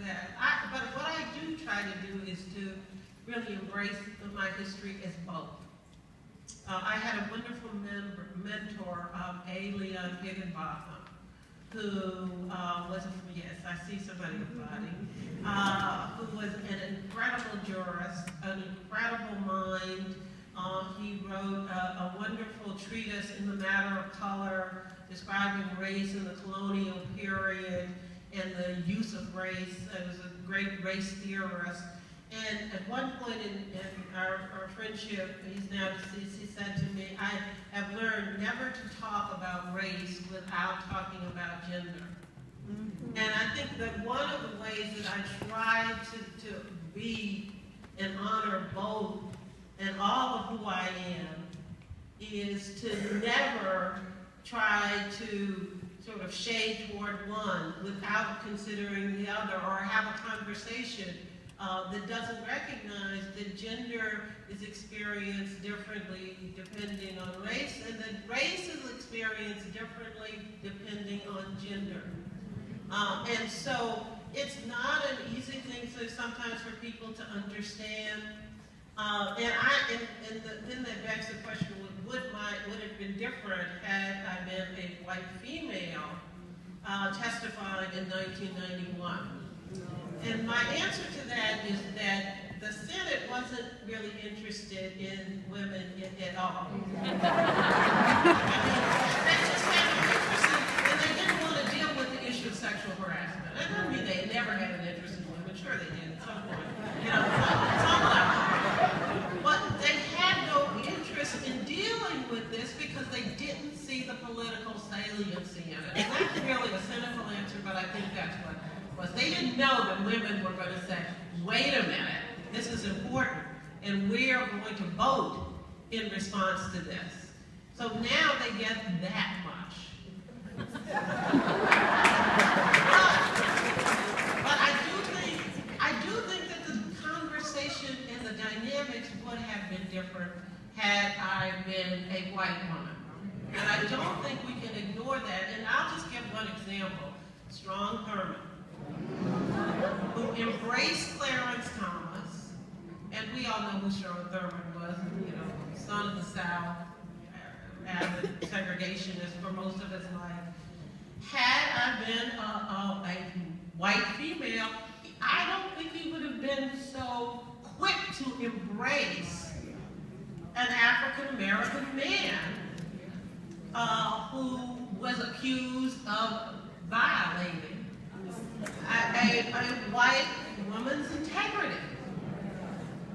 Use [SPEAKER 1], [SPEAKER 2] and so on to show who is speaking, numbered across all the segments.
[SPEAKER 1] that. But what I do try to do is to really embrace my history as both. I had a wonderful mentor, Leon Higginbotham, who was, yes, I see somebody applauding, who was an incredible jurist, an incredible mind. He wrote a wonderful treatise in the matter of color, describing race in the colonial period and the use of race. He was a great race theorist. And at one point in our friendship, he's now deceased, he said to me, I have learned never to talk about race without talking about gender. Mm-hmm. And I think that one of the ways that I try to be and honor both and all of who I am is to never try to sort of shade toward one without considering the other, or have a conversation that doesn't recognize that gender is experienced differently depending on race, and that race is experienced differently depending on gender. And so it's not an easy thing sometimes for people to understand. Then that begs the question, would it have been different had I been a white female testifying in 1991? And my answer to that is that the Senate wasn't really interested in women at all. I mean, they just had an interest in, and they didn't want to deal with the issue of sexual harassment. I don't mean they never had an interest in women. Sure they did at some point. You know, some level. But they had no interest in dealing with this because they didn't see the political saliency in it. And that's really a cynical answer, but I think that's what it was. They didn't know that women were going to say, wait a minute, this is important, and we are going to vote in response to this. So now they get that much. But I do think that the conversation and the dynamics would have been different had I been a white woman. And I don't think we can ignore that. And I'll just give one example. Strong Herman, who embraced Clarence Thomas, and we all know who Strong Thurman was, you know, son of the South, avid segregationist for most of his life. Had I been a white female, I don't think he would have been so quick to embrace an African-American man who was accused of violating a white woman's integrity.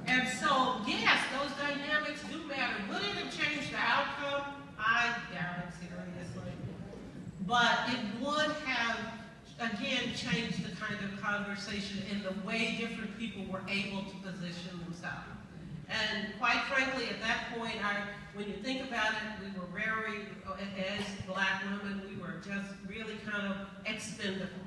[SPEAKER 1] And so, yes, those dynamics do matter. Would it have changed the outcome? I doubt it seriously. But it would have, again, changed the kind of conversation and the way different people were able to position themselves. And quite frankly, at that point, when you think about it, we were very, as black women, we were just really kind of expendable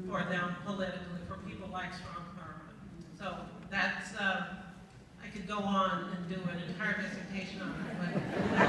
[SPEAKER 1] for them politically, for people like Strong Thurman. So that's, I could go on and do an entire dissertation on it, but